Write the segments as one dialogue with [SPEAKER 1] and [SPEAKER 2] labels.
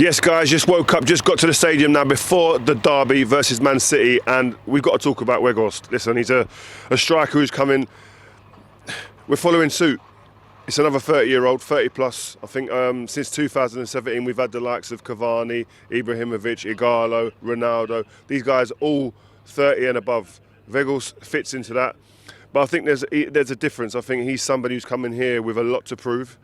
[SPEAKER 1] Yes, guys, just woke up, just got to the stadium now before the derby versus Man City, and we've got to talk about Weghorst. Listen, he's a striker who's coming. We're following suit. It's another 30-year-old, 30 plus. I think since 2017 we've had the likes of Cavani, Ibrahimovic, Igalo, Ronaldo. These guys all 30 and above. Weghorst fits into that. But I think there's a difference. I think he's somebody who's coming here with a lot to prove.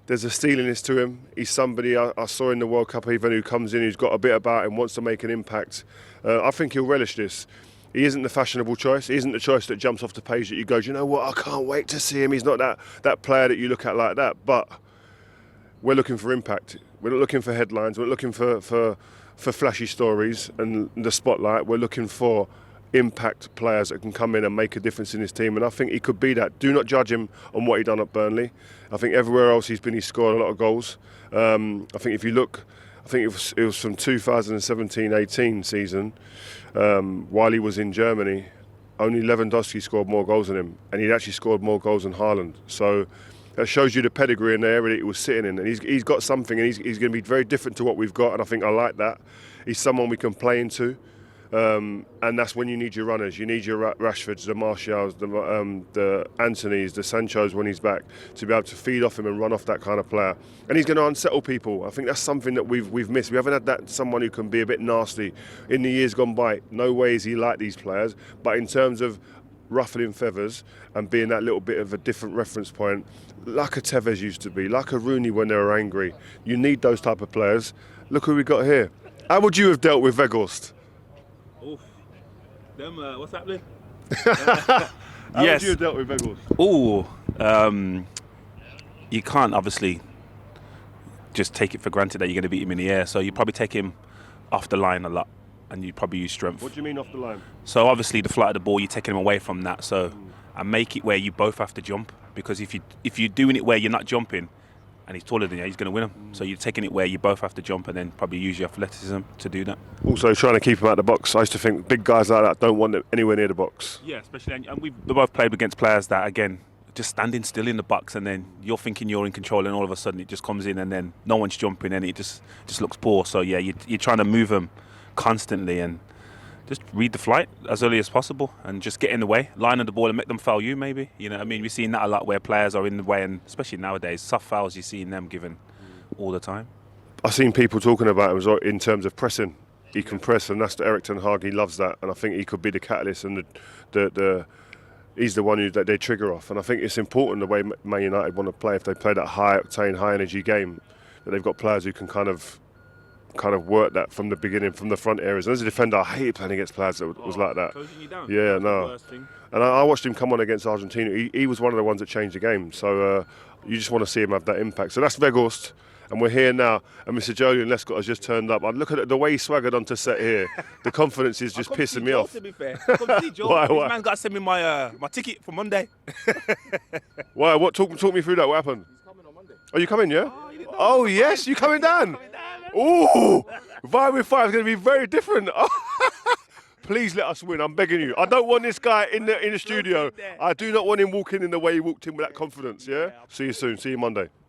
[SPEAKER 1] There's a steeliness to him. He's somebody I saw in the World Cup even who comes in, who's got a bit about him, wants to make an impact. I think he'll relish this. He isn't the fashionable choice. He isn't the choice that jumps off the page that you go, do you know what, I can't wait to see him. He's not that player that you look at like that. But we're looking for impact. We're not looking for headlines. We're not looking for flashy stories and the spotlight. We're looking for impact players that can come in and make a difference in his team, and I think he could be that. Do not judge him on what he done at Burnley. I think everywhere else he's been, he's scored a lot of goals. I think if you look, I think it was from 2017-18 season, while he was in Germany, only Lewandowski scored more goals than him, and he'd actually scored more goals than Haaland. So that shows you the pedigree in the area that he was sitting in, and he's got something, and he's going to be very different to what we've got, and I think I like that. He's someone we can play into. And that's when you need your runners. You need your Rashfords, the Martials, the Antonys, the Sanchos when he's back, to be able to feed off him and run off that kind of player. And he's going to unsettle people. I think that's something that we've missed. We haven't had that someone who can be a bit nasty in the years gone by. No way is he like these players, but in terms of ruffling feathers and being that little bit of a different reference point, like a Tevez used to be, like a Rooney when they were angry. You need those type of players. Look who we got here. How would you have dealt with Weghorst?
[SPEAKER 2] Oof. What's happening?
[SPEAKER 1] How
[SPEAKER 2] Yes.
[SPEAKER 1] would you have dealt with Weghorst?
[SPEAKER 2] You can't obviously just take it for granted that you're going to beat him in the air. So you probably take him off the line a lot, and you probably use strength.
[SPEAKER 1] What do you mean off the line?
[SPEAKER 2] So obviously the flight of the ball, you're taking him away from that. So and make it where you both have to jump, because if you're doing it where you're not jumping, and he's taller than you, he's going to win him. So you're taking it where you both have to jump, and then probably use your athleticism to do that.
[SPEAKER 1] Also trying to keep him out of the box. I used to think big guys like that don't want them anywhere near the box.
[SPEAKER 2] Yeah, especially, and we've both played against players that, again, just standing still in the box, and then you're thinking you're in control, and all of a sudden it just comes in, and then no one's jumping, and it just looks poor. So yeah, you're trying to move them constantly, and just read the flight as early as possible, and just get in the way, line of the ball, and make them foul you. Maybe, you know, I mean, we've seen that a lot where players are in the way, and especially nowadays, soft fouls you're seeing them given all the time.
[SPEAKER 1] I've seen people talking about him as well in terms of pressing. He can press, and that's the Eric Ten Hag. He loves that, and I think he could be the catalyst, and he's the one that they trigger off. And I think it's important the way Man United want to play. If they play that high octane, high energy game, that they've got players who can kind of work that from the beginning, from the front areas. And as a defender, I hated playing against players that was like that.
[SPEAKER 2] Closing you down.
[SPEAKER 1] Yeah,
[SPEAKER 2] That's
[SPEAKER 1] no.
[SPEAKER 2] the worst thing.
[SPEAKER 1] And I watched him come on against Argentina. He was one of the ones that changed the game. So you just want to see him have that impact. So that's Weghorst, and we're here now. And Mr. Joleon Lescott has just turned up. And look at the way he swaggered onto set here. The confidence is just pissing me off.
[SPEAKER 2] To be fair, I come to see Joel.
[SPEAKER 1] Why?
[SPEAKER 2] This man got to send me my ticket for Monday.
[SPEAKER 1] Why? What? Talk me through that. What happened?
[SPEAKER 2] He's coming on Monday.
[SPEAKER 1] Oh, you coming? Yeah.
[SPEAKER 2] Oh, you didn't know.
[SPEAKER 1] Oh yes, you coming down? Ooh, Vibe with Fire is going to be very different. Please let us win. I'm begging you. I don't want this guy in the studio. I do not want him walking in the way he walked in with that confidence. Yeah. See you soon. See you Monday.